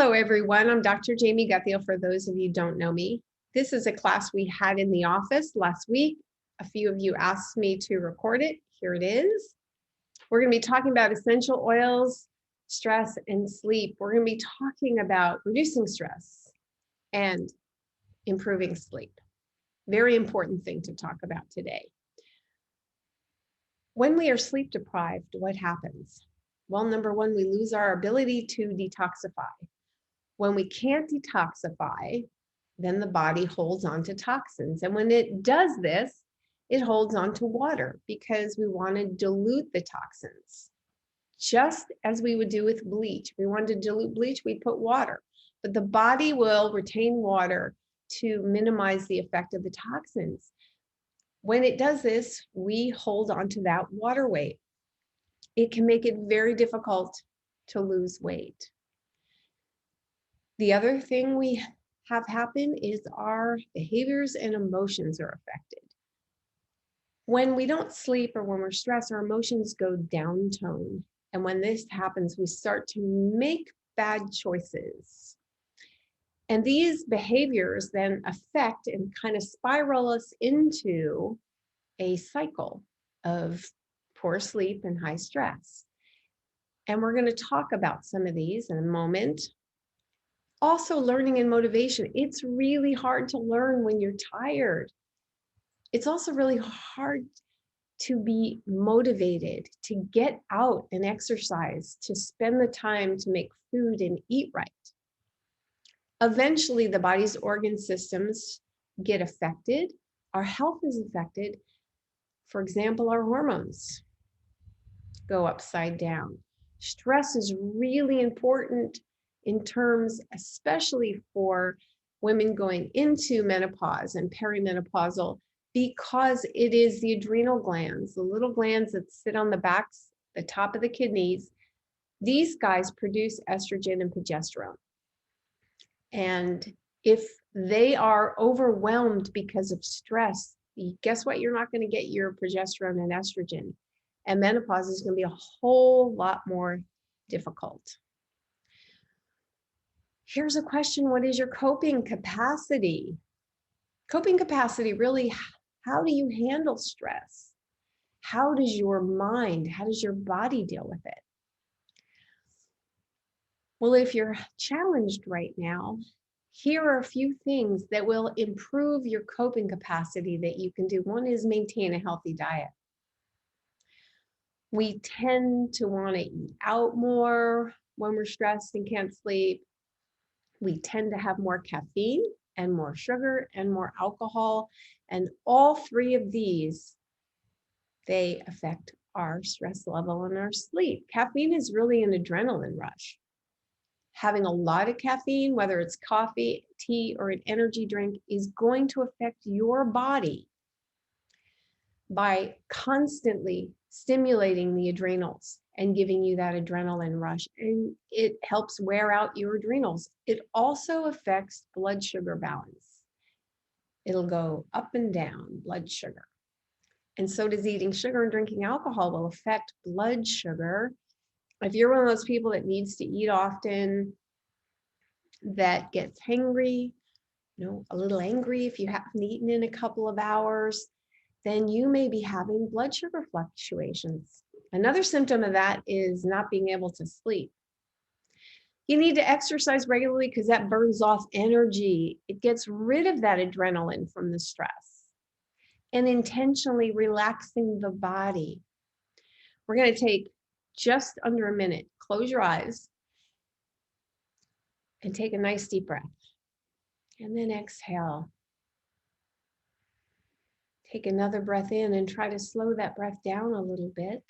Hello, everyone. I'm Dr. Jamie Gutheil, for those of you who don't know me. This is a class we had in the office last week. A few of you asked me to record it. Here it is. We're going to be talking about essential oils, stress, and sleep. We're going to be talking about reducing stress and improving sleep. Very important thing to talk about today. When we are sleep deprived, what happens? Well, number one, we lose our ability to detoxify. When we can't detoxify, then the body holds on to toxins. And when it does this, it holds on to water because we want to dilute the toxins. Just as we would do with bleach. If we wanted to dilute bleach, we'd put water. But the body will retain water to minimize the effect of the toxins. When it does this, we hold on to that water weight. It can make it very difficult to lose weight. The other thing we have happen is our behaviors and emotions are affected. When we don't sleep or when we're stressed, our emotions go down tone. And when this happens, we start to make bad choices. And these behaviors then affect and kind of spiral us into a cycle of poor sleep and high stress. And we're going to talk about some of these in a moment. Also, learning and motivation. It's really hard to learn when you're tired. It's also really hard to be motivated, to get out and exercise, to spend the time to make food and eat right. Eventually, the body's organ systems get affected. Our health is affected. For example, our hormones go upside down. Stress is really important in terms, especially for women going into menopause and perimenopausal, because it is the adrenal glands, the little glands that sit on the backs, the top of the kidneys. These guys produce estrogen and progesterone. And if they are overwhelmed because of stress, guess what? You're not going to get your progesterone and estrogen. And menopause is going to be a whole lot more difficult. Here's a question. What is your coping capacity? Coping capacity, really, how do you handle stress? How does your mind, how does your body deal with it? Well, if you're challenged right now, here are a few things that will improve your coping capacity that you can do. One is maintain a healthy diet. We tend to want to eat out more when we're stressed and can't sleep. We tend to have more caffeine and more sugar and more alcohol. And all three of these, they affect our stress level and our sleep. Caffeine is really an adrenaline rush. Having a lot of caffeine, whether it's coffee, tea, or an energy drink, is going to affect your body by constantly stimulating the adrenals and giving you that adrenaline rush. And it helps wear out your adrenals. It also affects blood sugar balance. It'll go up and down, blood sugar. And so does eating sugar and drinking alcohol will affect blood sugar. If you're one of those people that needs to eat often, that gets hangry, a little angry if you haven't eaten in a couple of hours, then you may be having blood sugar fluctuations. Another symptom of that is not being able to sleep. You need to exercise regularly because that burns off energy. It gets rid of that adrenaline from the stress. And intentionally relaxing the body. We're going to take just under a minute. Close your eyes and take a nice deep breath. And then exhale. Take another breath in and try to slow that breath down a little bit.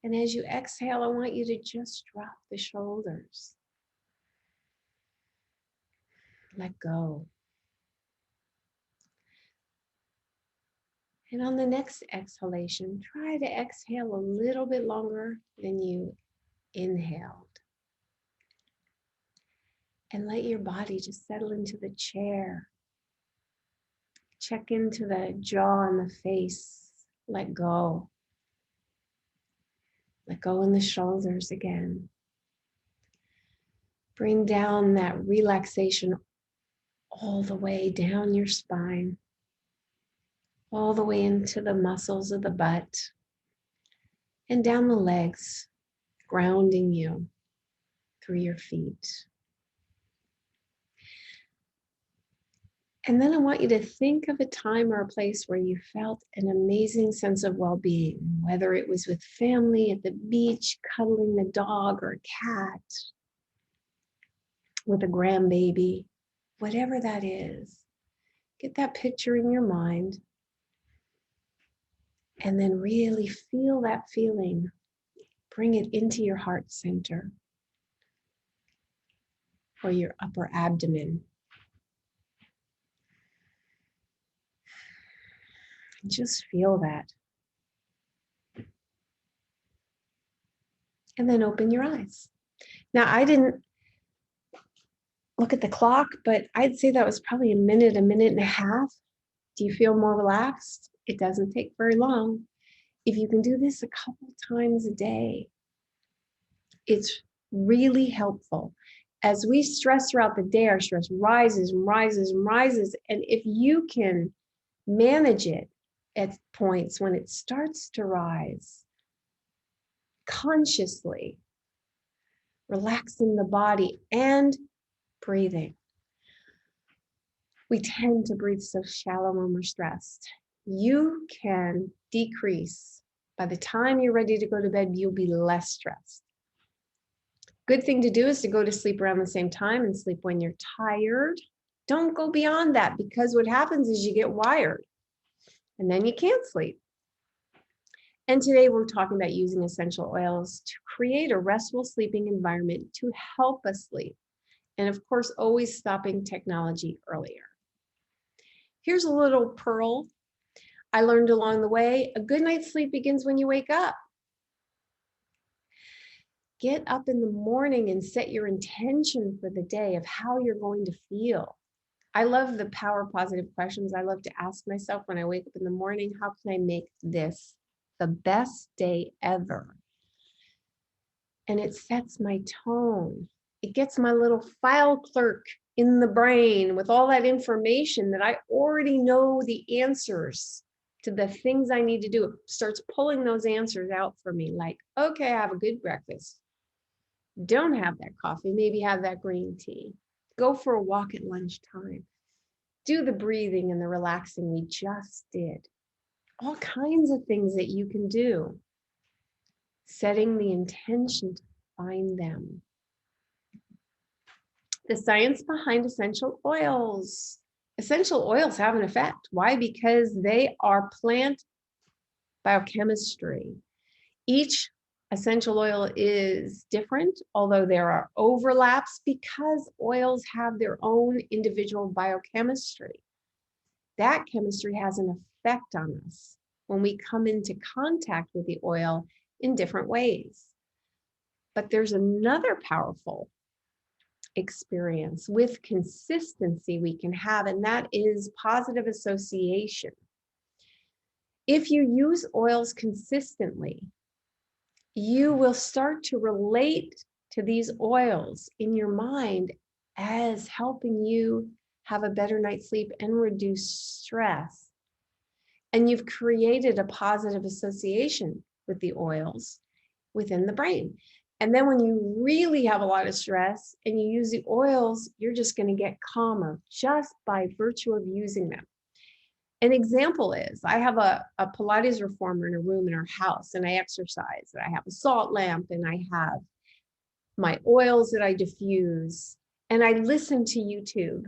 And as you exhale, I want you to just drop the shoulders. Let go. And on the next exhalation, try to exhale a little bit longer than you inhaled. And let your body just settle into the chair. Check into the jaw and the face. Let go. Let go in the shoulders again. Bring down that relaxation all the way down your spine, all the way into the muscles of the butt and down the legs, grounding you through your feet. And then I want you to think of a time or a place where you felt an amazing sense of well-being, whether it was with family at the beach, cuddling the dog or a cat, with a grandbaby, whatever that is. Get that picture in your mind and then really feel that feeling. Bring it into your heart center or your upper abdomen. Just feel that. And then open your eyes. Now, I didn't look at the clock, but I'd say that was probably a minute and a half. Do you feel more relaxed? It doesn't take very long. If you can do this a couple times a day, it's really helpful. As we stress throughout the day, our stress rises and rises and rises. And if you can manage it at points when it starts to rise, consciously relaxing the body and breathing. We tend to breathe so shallow when we're stressed. You can decrease. By the time you're ready to go to bed, you'll be less stressed. Good thing to do is to go to sleep around the same time and sleep when you're tired. Don't go beyond that, because what happens is you get wired and then you can't sleep. And today we're talking about using essential oils to create a restful sleeping environment to help us sleep. And of course, always stopping technology earlier. Here's a little pearl I learned along the way. A good night's sleep begins when you wake up. Get up in the morning and set your intention for the day of how you're going to feel. I love the power positive questions I love to ask myself when I wake up in the morning. How can I make this the best day ever? And it sets my tone. It gets my little file clerk in the brain with all that information that I already know the answers to the things I need to do. It starts pulling those answers out for me, like, okay, have a good breakfast. Don't have that coffee, maybe have that green tea. Go for a walk at lunchtime. Do the breathing and the relaxing we just did. All kinds of things that you can do. Setting the intention to find them. The science behind essential oils. Essential oils have an effect. Why? Because they are plant biochemistry. Each essential oil is different, although there are overlaps because oils have their own individual biochemistry. That chemistry has an effect on us when we come into contact with the oil in different ways. But there's another powerful experience with consistency we can have, and that is positive association. If you use oils consistently, you will start to relate to these oils in your mind as helping you have a better night's sleep and reduce stress. And you've created a positive association with the oils within the brain. And then when you really have a lot of stress and you use the oils, you're just going to get calmer just by virtue of using them. An example is I have a Pilates reformer in a room in our house, and I exercise. And I have a salt lamp, and I have my oils that I diffuse, and I listen to YouTube,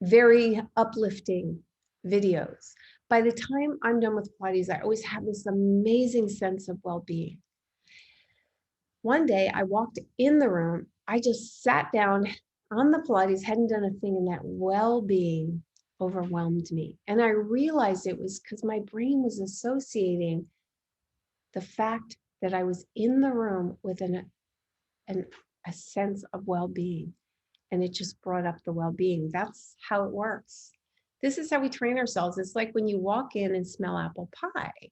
very uplifting videos. By the time I'm done with Pilates, I always have this amazing sense of well-being. One day I walked in the room, I just sat down on the Pilates, hadn't done a thing, and that well-being overwhelmed me. And I realized it was because my brain was associating the fact that I was in the room with a sense of well-being. And it just brought up the well-being. That's how it works. This is how we train ourselves. It's like when you walk in and smell apple pie.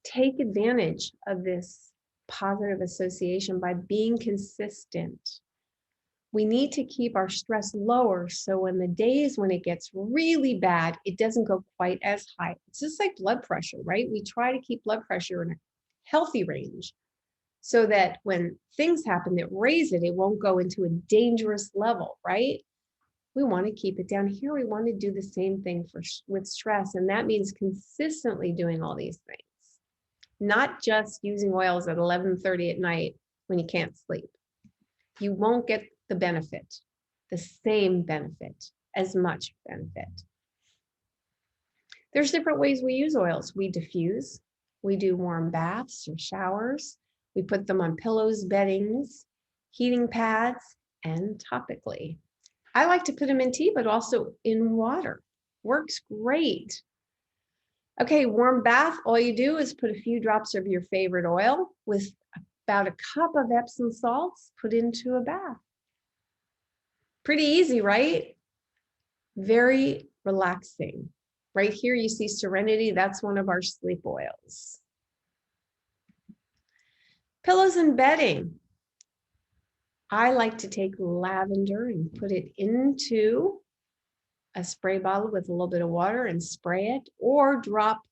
Take advantage of this positive association by being consistent. We need to keep our stress lower so when the days when it gets really bad, it doesn't go quite as high. It's just like blood pressure, right? We try to keep blood pressure in a healthy range so that when things happen that raise it, it won't go into a dangerous level, right? We want to keep it down here. We want to do the same thing with stress. And that means consistently doing all these things, not just using oils at 11:30 at night when you can't sleep. You won't get the benefit, the same benefit, as much benefit. There's different ways we use oils. We diffuse, we do warm baths or showers, we put them on pillows, beddings, heating pads, and topically. I like to put them in tea, but also in water. Works great. Okay, warm bath, all you do is put a few drops of your favorite oil with about a cup of Epsom salts put into a bath. Pretty easy, right? Very relaxing. Right here you see Serenity, that's one of our sleep oils. Pillows and bedding. I like to take lavender and put it into a spray bottle with a little bit of water and spray it, or drop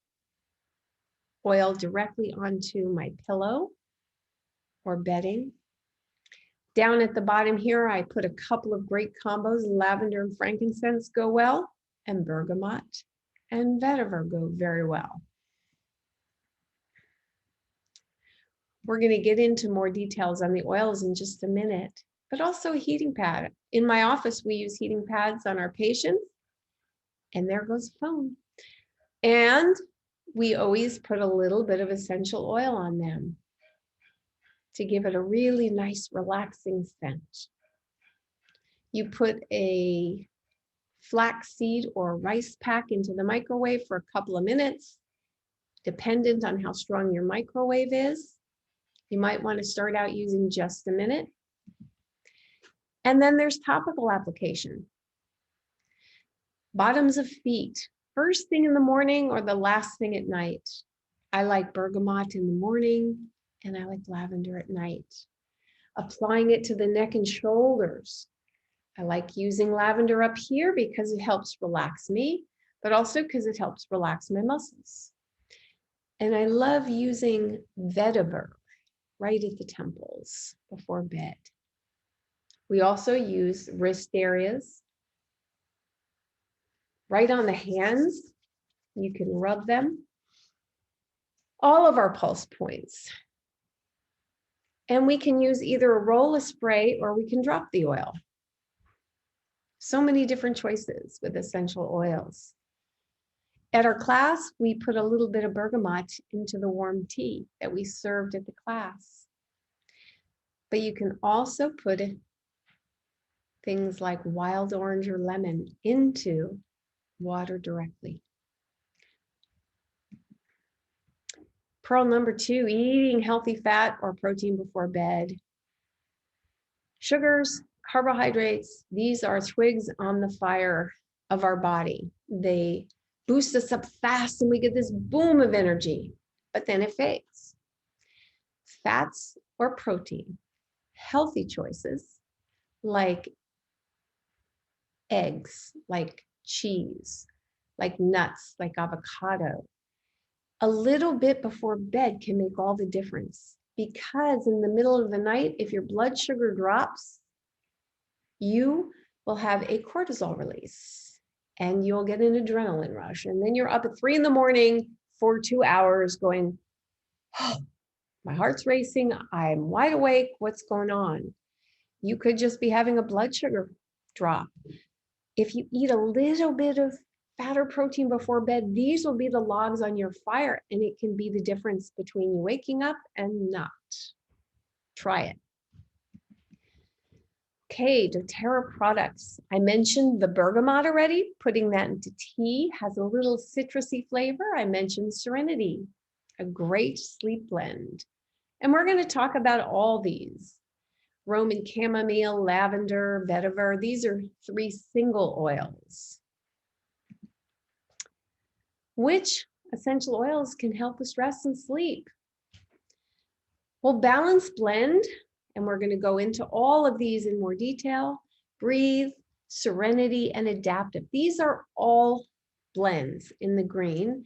oil directly onto my pillow or bedding. Down at the bottom here, I put a couple of great combos. Lavender and frankincense go well, and bergamot and vetiver go very well. We're going to get into more details on the oils in just a minute, but also a heating pad. In my office, we use heating pads on our patients, and there goes the phone. And we always put a little bit of essential oil on them to give it a really nice, relaxing scent. You put a flaxseed or rice pack into the microwave for a couple of minutes, dependent on how strong your microwave is. You might want to start out using just a minute. And then there's topical application. Bottoms of feet, first thing in the morning or the last thing at night. I like bergamot in the morning, and I like lavender at night. Applying it to the neck and shoulders. I like using lavender up here because it helps relax me, but also because it helps relax my muscles. And I love using vetiver right at the temples before bed. We also use wrist areas. Right on the hands, you can rub them. All of our pulse points. And we can use either a roll of spray or we can drop the oil. So many different choices with essential oils. At our class, we put a little bit of bergamot into the warm tea that we served at the class. But you can also put things like wild orange or lemon into water directly. Pearl number 2, eating healthy fat or protein before bed. Sugars, carbohydrates, these are twigs on the fire of our body. They boost us up fast and we get this boom of energy, but then it fades. Fats or protein, healthy choices like eggs, like cheese, like nuts, like avocado. A little bit before bed can make all the difference, because in the middle of the night, if your blood sugar drops, you will have a cortisol release and you'll get an adrenaline rush. And then you're up at 3 in the morning for 2 hours going, oh, my heart's racing, I'm wide awake, what's going on? You could just be having a blood sugar drop. If you eat a little bit of fat or protein before bed, these will be the logs on your fire, and it can be the difference between you waking up and not. Try it. Okay, doTERRA products. I mentioned the bergamot already. Putting that into tea has a little citrusy flavor. I mentioned Serenity, a great sleep blend. And we're going to talk about all these. Roman chamomile, lavender, vetiver. These are 3 single oils. Which essential oils can help with stress and sleep? Well, balanced blend, and we're going to go into all of these in more detail. Breathe, Serenity, and Adaptive. These are all blends in the green.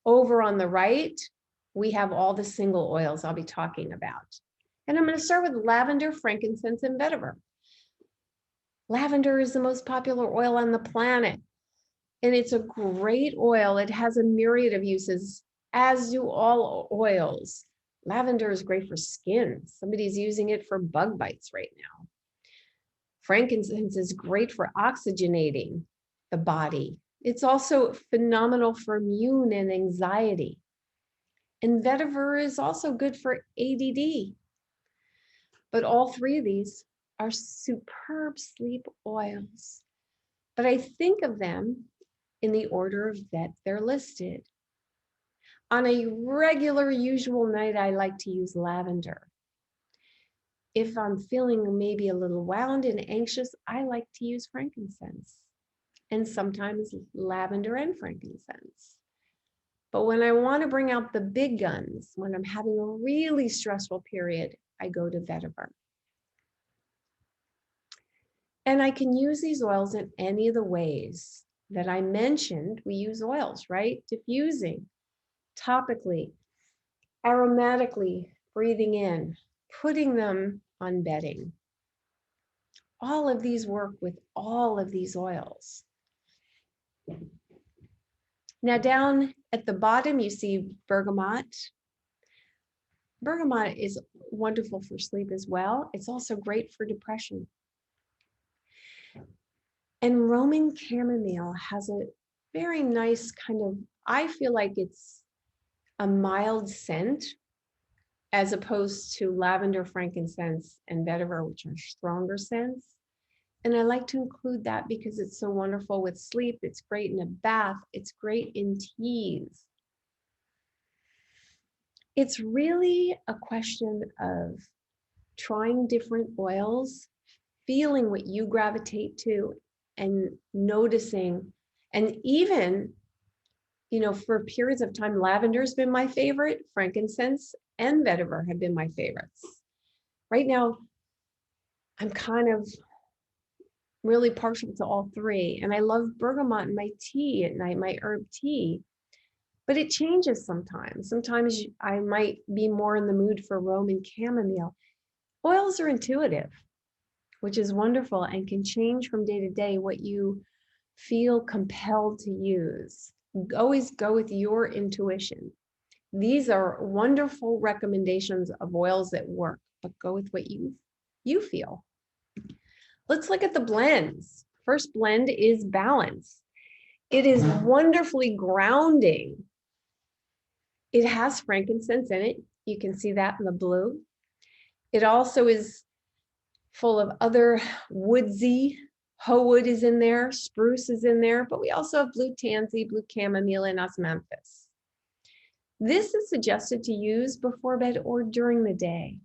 Over on the right, we have all the single oils I'll be talking about. And I'm going to start with lavender, frankincense, and vetiver. Lavender is the most popular oil on the planet, and it's a great oil. It has a myriad of uses, as do all oils. Lavender is great for skin. Somebody's using it for bug bites right now. Frankincense is great for oxygenating the body. It's also phenomenal for immune and anxiety. And vetiver is also good for ADD. But all three of these are superb sleep oils. But I think of them in the order that they're listed. On a regular, usual night, I like to use lavender. If I'm feeling maybe a little wound and anxious, I like to use frankincense, and sometimes lavender and frankincense. But when I want to bring out the big guns, when I'm having a really stressful period, I go to vetiver. And I can use these oils in any of the ways that I mentioned. We use oils, right? Diffusing, topically, aromatically, breathing in, putting them on bedding. All of these work with all of these oils. Now down at the bottom, you see bergamot. Bergamot is wonderful for sleep as well. It's also great for depression. And Roman chamomile has a very nice kind of, I feel like it's a mild scent as opposed to lavender, frankincense, and vetiver, which are stronger scents. And I like to include that because it's so wonderful with sleep. It's great in a bath. It's great in teas. It's really a question of trying different oils, feeling what you gravitate to, and noticing. And even, you know, for periods of time, lavender's been my favorite, frankincense and vetiver have been my favorites. Right now, I'm kind of really partial to all three. And I love bergamot in my tea at night, my herb tea. But it changes sometimes. Sometimes I might be more in the mood for Roman chamomile. Oils are intuitive, which is wonderful and can change from day to day what you feel compelled to use. Always go with your intuition. These are wonderful recommendations of oils that work, but go with what you feel. Let's look at the blends. First blend is balance. It is wonderfully grounding. It has frankincense in it. You can see that in the blue. It also is full of other woodsy, hoe wood is in there, spruce is in there, but we also have blue tansy, blue chamomile, and osmanthus. This is suggested to use before bed or during the day.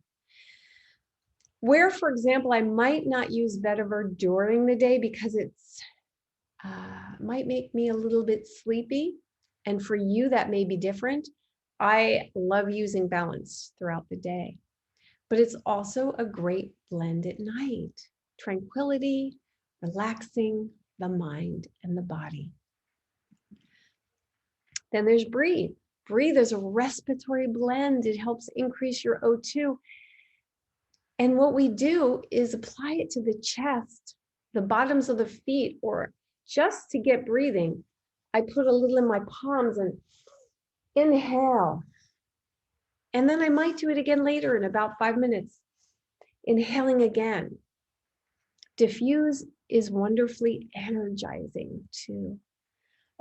Where, for example, I might not use vetiver during the day because it's might make me a little bit sleepy. And for you, that may be different. I love using balance throughout the day, but it's also a great blend at night. Tranquility, relaxing the mind and the body. Then there's Breathe. Breathe is a respiratory blend. It helps increase your O2. And what we do is apply it to the chest, the bottoms of the feet, or just to get breathing. I put a little in my palms and inhale. And then I might do it again later in about 5 minutes. Inhaling again. Diffuse is wonderfully energizing too.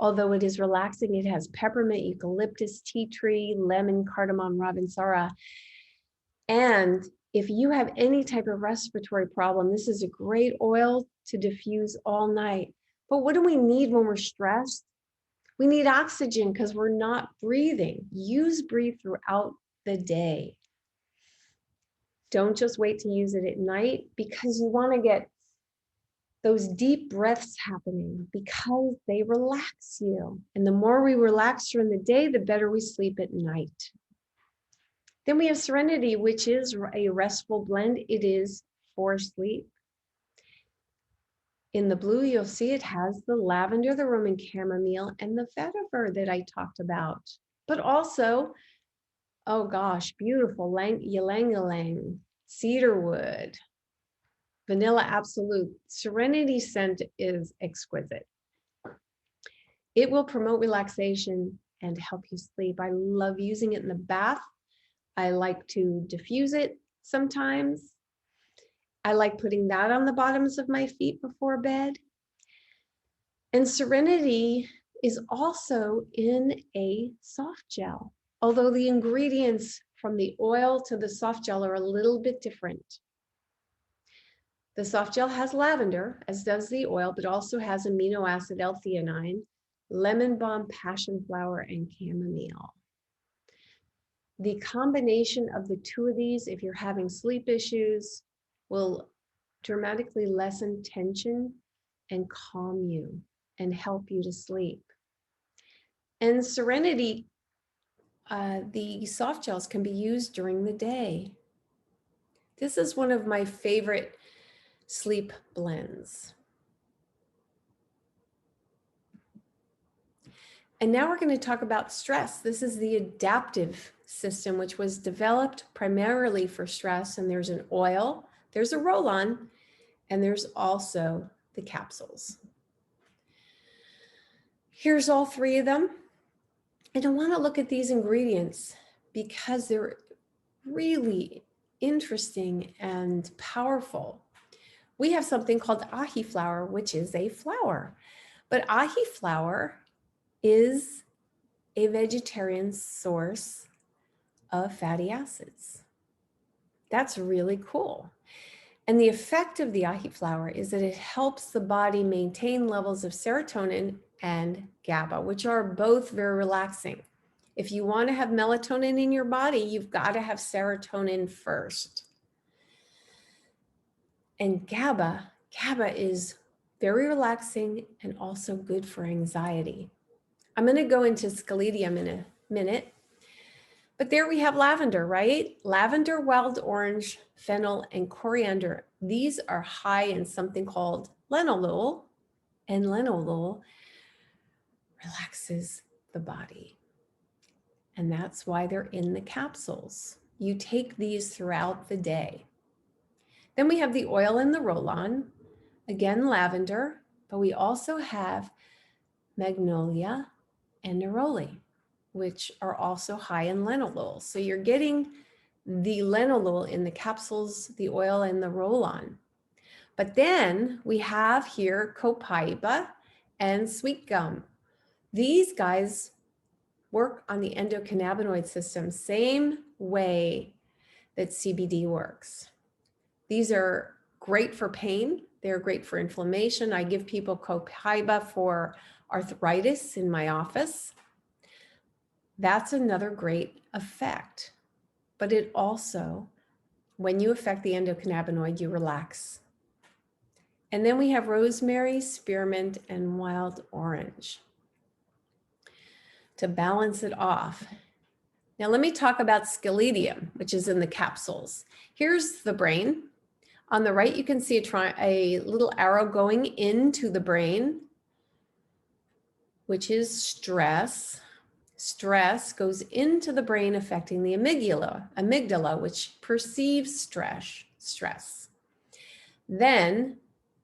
Although it is relaxing, it has peppermint, eucalyptus, tea tree, lemon, cardamom, ravensara. And if you have any type of respiratory problem, this is a great oil to diffuse all night. But what do we need when we're stressed? We need oxygen because we're not breathing. Use Breathe throughout the day. Don't just wait to use it at night because you want to get those deep breaths happening because they relax you. And the more we relax during the day, the better we sleep at night. Then we have Serenity, which is a restful blend. It is for sleep. In the blue, you'll see it has the lavender, the Roman chamomile, and the vetiver that I talked about. But also, oh gosh, beautiful ylang-ylang, cedarwood, vanilla absolute. Serenity scent is exquisite. It will promote relaxation and help you sleep. I love using it in the bath. I like to diffuse it sometimes. I like putting that on the bottoms of my feet before bed. And Serenity is also in a soft gel, although the ingredients from the oil to the soft gel are a little bit different. The soft gel has lavender, as does the oil, but also has amino acid L-theanine, lemon balm, passion flower, and chamomile. The combination of the two of these, if you're having sleep issues, will dramatically lessen tension and calm you and help you to sleep. And Serenity, the soft gels can be used during the day. This is one of my favorite sleep blends. And now we're going to talk about stress. This is the adaptive system, which was developed primarily for stress. And there's an oil, there's a roll-on, and there's also the capsules. Here's all three of them. And I want to look at these ingredients because they're really interesting and powerful. We have something called ahi flower, which is a flower. But ahi flower is a vegetarian source of fatty acids. That's really cool. And the effect of the ahi flower is that it helps the body maintain levels of serotonin and GABA, which are both very relaxing. If you want to have melatonin in your body, you've got to have serotonin first. And GABA is very relaxing and also good for anxiety. I'm going to go into Sceletium in a minute. But there we have lavender, right? Lavender, wild orange, fennel, and coriander. These are high in something called linalool, and linalool relaxes the body. And that's why they're in the capsules. You take these throughout the day. Then we have the oil and the roll-on, again, lavender, but we also have magnolia and neroli, which are also high in linalool. So you're getting the linalool in the capsules, the oil, and the roll-on. But then we have here copaiba and sweet gum. These guys work on the endocannabinoid system, same way that CBD works. These are great for pain. They're great for inflammation. I give people copaiba for arthritis in my office. That's another great effect. But it also, when you affect the endocannabinoid, you relax. And then we have rosemary, spearmint, and wild orange to balance it off. Now let me talk about Sceletium, which is in the capsules. Here's the brain. On the right, you can see a little arrow going into the brain, which is stress. Stress goes into the brain, affecting the amygdala, which perceives stress. Then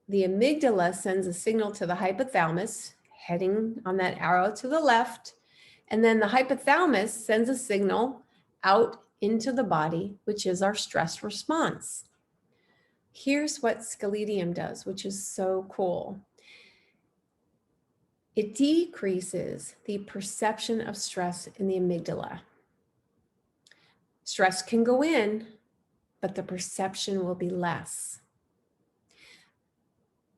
the amygdala sends a signal to the hypothalamus, heading on that arrow to the left. And then the hypothalamus sends a signal out into the body, which is our stress response. Here's what Sceletium does, which is so cool. It decreases the perception of stress in the amygdala. Stress can go in, but the perception will be less.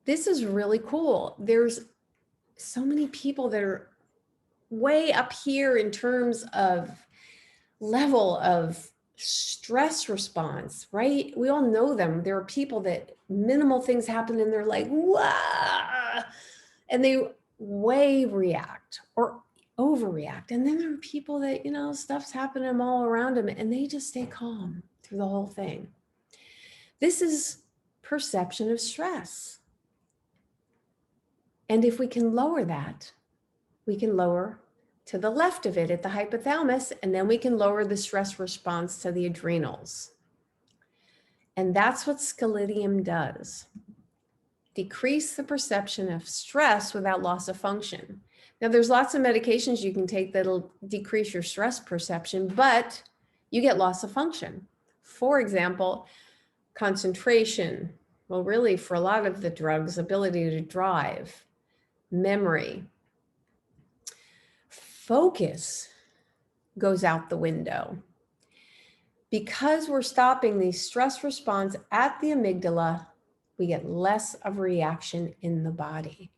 This is really cool. There's so many people that are way up here in terms of level of stress response, right? We all know them. There are people that minimal things happen and they're like, "Wah!" And they way react, or overreact. And then there are people that, you know, stuff's happening all around them and they just stay calm through the whole thing. This is perception of stress. And if we can lower that, we can lower to the left of it at the hypothalamus, and then we can lower the stress response to the adrenals. And that's what Sceletium does. Decrease the perception of stress without loss of function. Now, there's lots of medications you can take that'll decrease your stress perception, but you get loss of function. For example, concentration. Well, really, for a lot of the drugs, ability to drive, memory, focus goes out the window. Because we're stopping the stress response at the amygdala, we get less of a reaction in the body.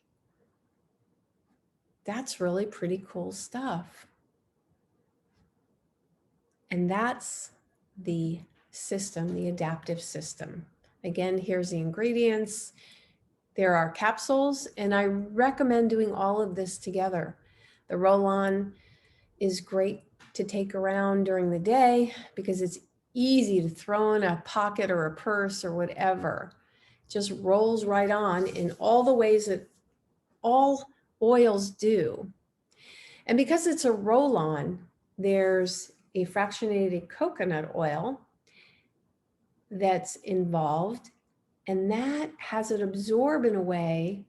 That's really pretty cool stuff. And that's the system, the adaptive system. Again, here's the ingredients. There are capsules, and I recommend doing all of this together. The roll-on is great to take around during the day because it's easy to throw in a pocket or a purse or whatever. Just rolls right on in all the ways that all oils do. And because it's a roll-on, there's a fractionated coconut oil that's involved, and that has it absorb in a way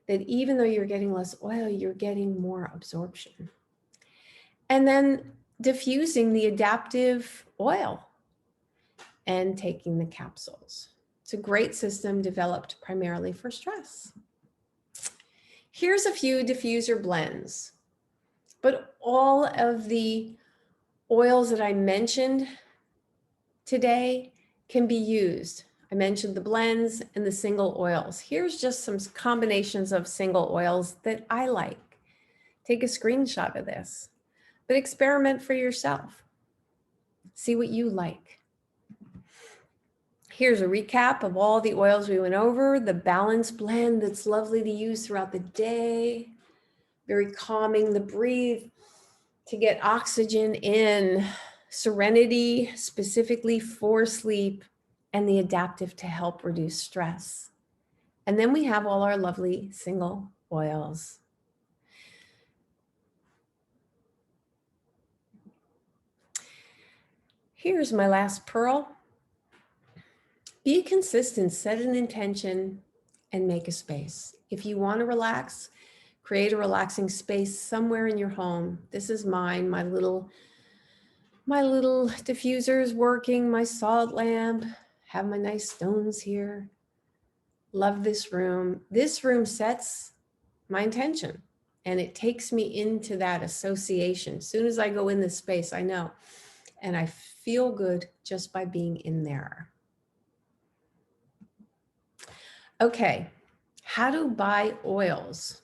that even though you're getting less oil, you're getting more absorption. And then diffusing the adaptive oil and taking the capsules. It's a great system developed primarily for stress. Here's a few diffuser blends, but all of the oils that I mentioned today can be used. I mentioned the blends and the single oils. Here's just some combinations of single oils that I like. Take a screenshot of this, but experiment for yourself. See what you like. Here's a recap of all the oils we went over. The balance blend that's lovely to use throughout the day. Very calming. The Breathe to get oxygen in. Serenity specifically for sleep. And the adaptive to help reduce stress. And then we have all our lovely single oils. Here's my last pearl. Be consistent, set an intention, and make a space. If you want to relax, create a relaxing space somewhere in your home. This is mine, my little diffuser is working, my salt lamp, have my nice stones here. Love this room. This room sets my intention and it takes me into that association. As soon as I go in this space, I know, and I feel good just by being in there. Okay, how to buy oils.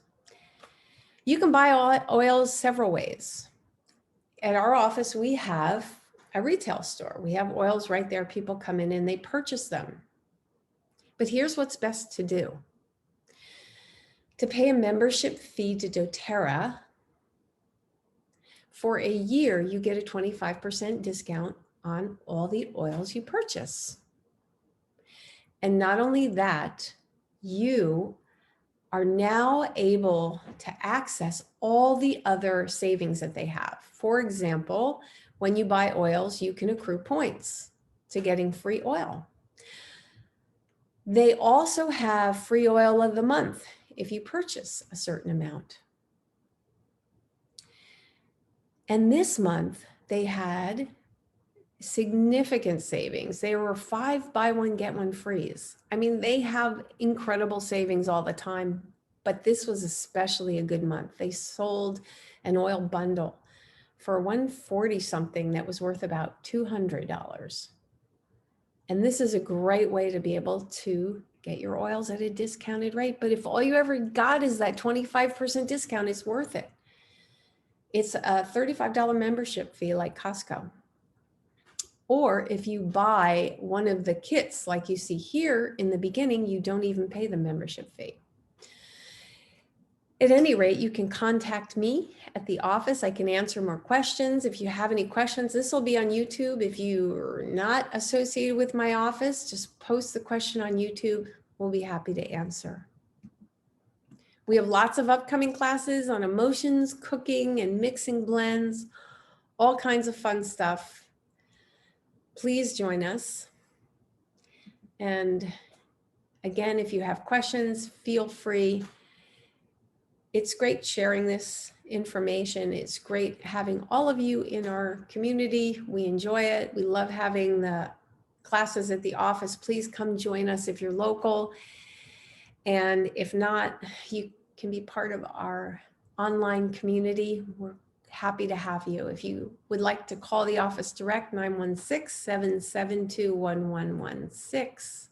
You can buy oils several ways. At our office, we have a retail store. We have oils right there. People come in and they purchase them. But here's what's best to do. To pay a membership fee to doTERRA, for a year, you get a 25% discount on all the oils you purchase. And not only that, you are now able to access all the other savings that they have. For example, when you buy oils, you can accrue points to getting free oil. They also have free oil of the month if you purchase a certain amount. And this month they had significant savings. They were 5 buy one, get one frees. I mean, they have incredible savings all the time, but this was especially a good month. They sold an oil bundle for $140 something that was worth about $200. And this is a great way to be able to get your oils at a discounted rate. But if all you ever got is that 25% discount, it's worth it. It's a $35 membership fee like Costco. Or if you buy one of the kits like you see here in the beginning, you don't even pay the membership fee. At any rate, you can contact me at the office. I can answer more questions. If you have any questions, this will be on YouTube. If you're not associated with my office, just post the question on YouTube. We'll be happy to answer. We have lots of upcoming classes on emotions, cooking, and mixing blends, all kinds of fun stuff. Please join us. And again, if you have questions, feel free. It's great sharing this information. It's great having all of you in our community. We enjoy it. We love having the classes at the office. Please come join us if you're local. And if not, you can be part of our online community. We're happy to have you. If you would like to call the office direct, 916-772-1116.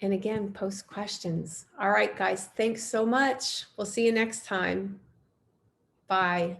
And again, post questions. All right, guys, thanks so much. We'll see you next time. Bye.